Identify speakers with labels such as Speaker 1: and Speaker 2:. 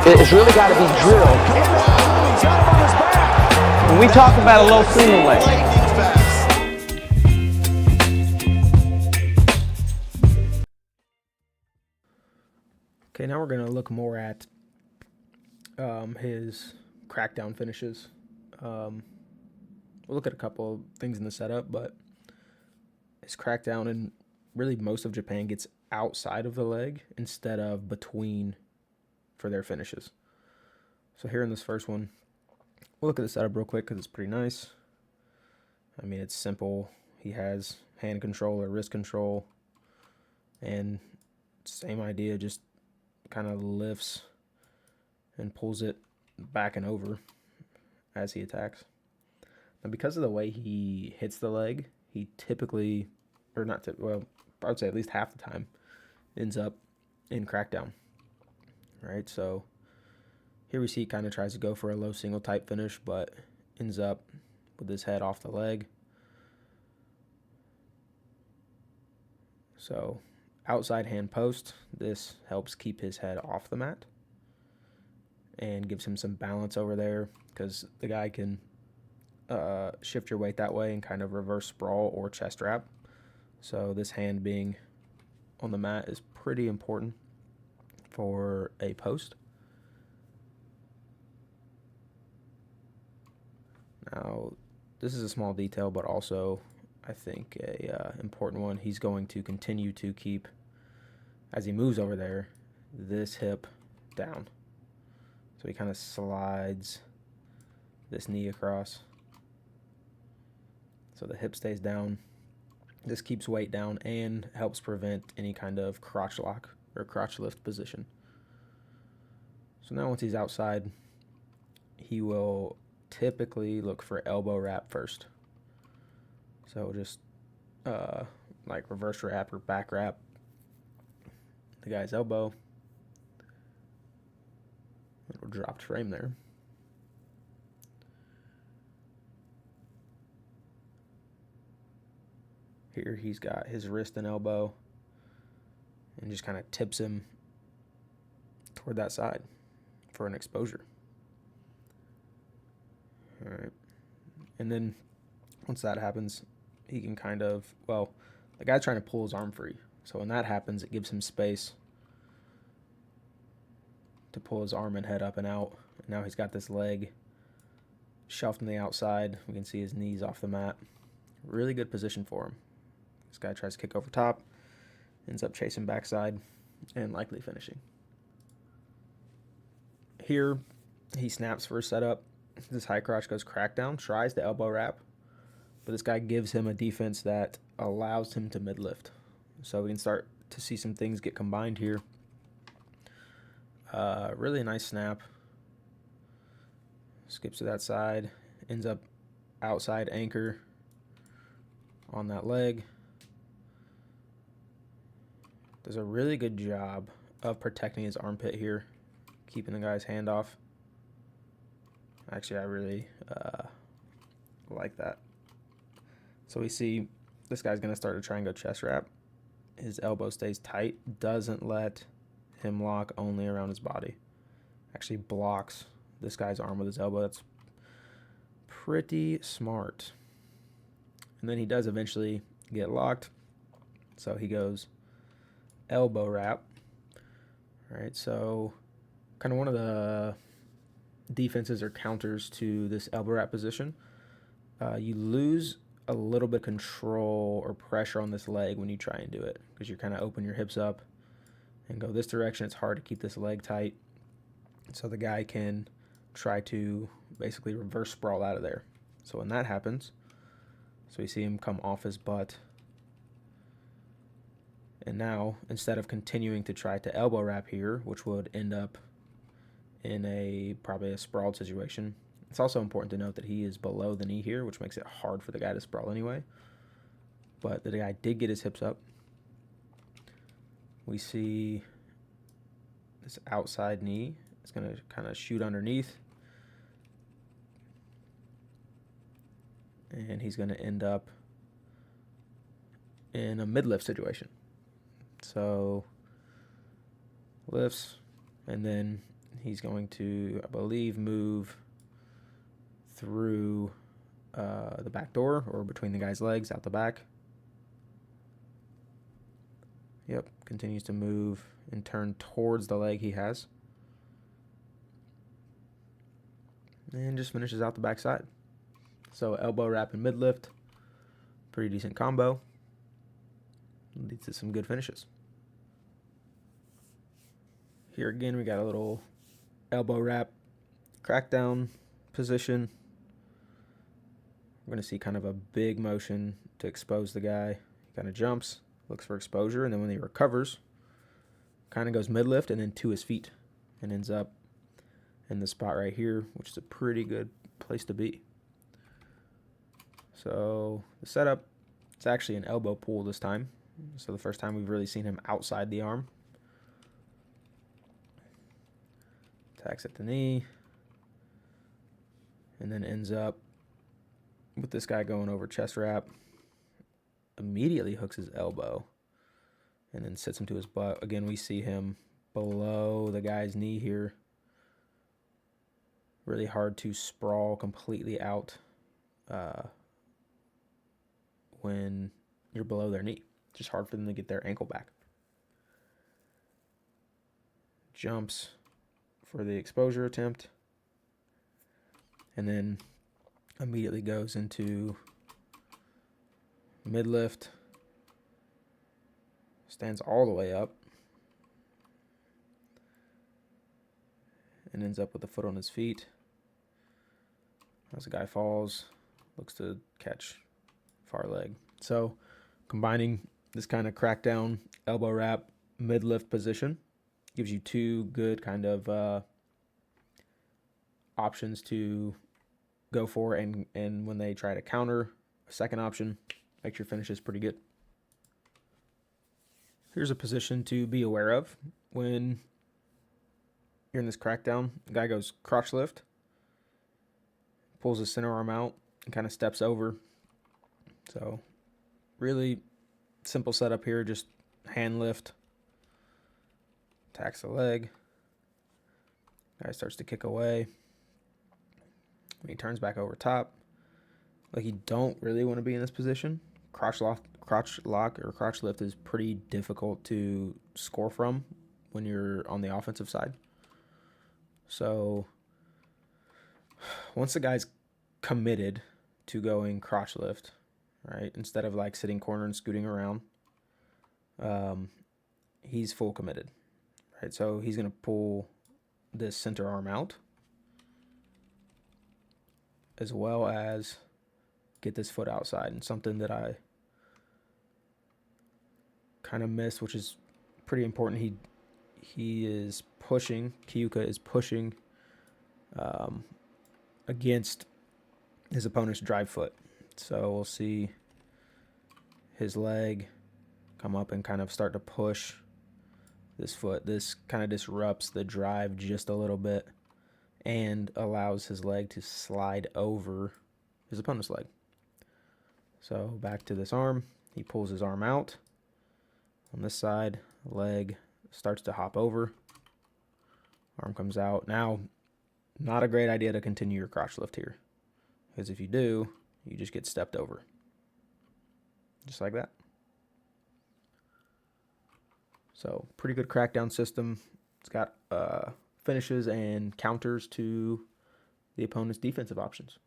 Speaker 1: It's really got to be drilled. When we talk about a low single leg,
Speaker 2: okay, now we're going to look more at his crackdown finishes. We'll look at a couple of things in the setup, but his crackdown in really most of Japan gets outside of the leg instead of between for their finishes. So here in this first one, we'll look at the setup real quick because it's pretty nice. I mean, it's simple. He has hand control or wrist control, and same idea, just kind of lifts and pulls it back and over as he attacks. Now, because of the way he hits the leg, he typically, or not, well, I would say at least half the time, ends up in crackdown. Right, so here we see he kind of tries to go for a low single type finish, but ends up with his head off the leg. So outside hand post, this helps keep his head off the mat and gives him some balance over there, because the guy can shift your weight that way and kind of reverse sprawl or chest wrap. So this hand being on the mat is pretty important for a post. Now, this is a small detail, but also I think a important one. He's going to continue to keep, as he moves over there, this hip down. So he kind of slides this knee across. So the hip stays down. This keeps weight down and helps prevent any kind of crotch lock or crotch lift position. So now once he's outside, he will typically look for elbow wrap first. So just like reverse wrap or back wrap the guy's elbow. Little dropped frame there. Here he's got his wrist and elbow and just kind of tips him toward that side for an exposure. All right. And then once that happens, he can kind of, well, the guy's trying to pull his arm free. So when that happens, it gives him space to pull his arm and head up and out. And now he's got this leg shelved on the outside. We can see his knees off the mat. Really good position for him. This guy tries to kick over top, ends up chasing backside, and likely finishing. Here, he snaps for a setup. This high crotch goes crackdown, tries the elbow wrap, but this guy gives him a defense that allows him to mid-lift. So we can start to see some things get combined here. Really nice snap. Skips to that side, ends up outside anchor on that leg. Does a really good job of protecting his armpit here, keeping the guy's hand off. Actually, I really like that. So we see this guy's going to start to try and go chest wrap. His elbow stays tight, doesn't let him lock only around his body. Actually blocks this guy's arm with his elbow. That's pretty smart. And then he does eventually get locked. So he goes elbow wrap. All right, so kind of one of the defenses or counters to this elbow wrap position. You lose a little bit of control or pressure on this leg when you try and do it, because you kind of open your hips up and go this direction. It's hard to keep this leg tight. So the guy can try to basically reverse sprawl out of there. So when that happens, so we see him come off his butt. And now, instead of continuing to try to elbow wrap here, which would end up in probably a sprawled situation, it's also important to note that he is below the knee here, which makes it hard for the guy to sprawl anyway. But the guy did get his hips up. We see this outside knee. It's going to kind of shoot underneath. And he's going to end up in a mid-lift situation. So lifts, and then He's going to, I believe, move through the back door or between the guy's legs out the back. Yep, continues to move and turn towards the leg he has. And just finishes out the backside. So elbow wrap and mid lift, pretty decent combo. Leads to some good finishes. Here again, we got a little elbow wrap, crackdown position. We're going to see kind of a big motion to expose the guy. He kind of jumps, looks for exposure, and then when he recovers, kind of goes mid lift and then to his feet and ends up in the spot right here, which is a pretty good place to be. So the setup, it's actually an elbow pull this time. So the first time we've really seen him outside the arm. Attacks at the knee. And then ends up with this guy going over chest wrap. Immediately hooks his elbow. And then sits him to his butt. Again, we see him below the guy's knee here. Really hard to sprawl completely out when you're below their knee. Just hard for them to get their ankle back. Jumps for the exposure attempt. And then immediately goes into mid lift. Stands all the way up. And ends up with the foot on his feet. As the guy falls, looks to catch far leg. So combining this kind of crackdown, elbow wrap, mid lift position gives you two good kind of options to go for, and when they try to counter a second option, makes your finishes pretty good. Here's a position to be aware of when you're in this crackdown. The guy goes crotch lift, pulls his center arm out, and kind of steps over. So really simple setup here, just hand lift, attacks the leg. Guy starts to kick away. When he turns back over top, like, you don't really want to be in this position. Crotch lock or crotch lift is pretty difficult to score from when you're on the offensive side. So once the guy's committed to going crotch lift, right, instead of like sitting corner and scooting around, he's full committed, right? So he's going to pull this center arm out, as well as get this foot outside. And something that I kind of missed, which is pretty important, he is pushing, Kiyooka is pushing against his opponent's drive foot. So we'll see his leg come up and kind of start to push this foot. This kind of disrupts the drive just a little bit and allows his leg to slide over his opponent's leg. So back to this arm. He pulls his arm out. On this side, leg starts to hop over. Arm comes out. Now, not a great idea to continue your crotch lift here, because if you do, you just get stepped over. Just like that. So, pretty good crackdown system. It's got finishes and counters to the opponent's defensive options.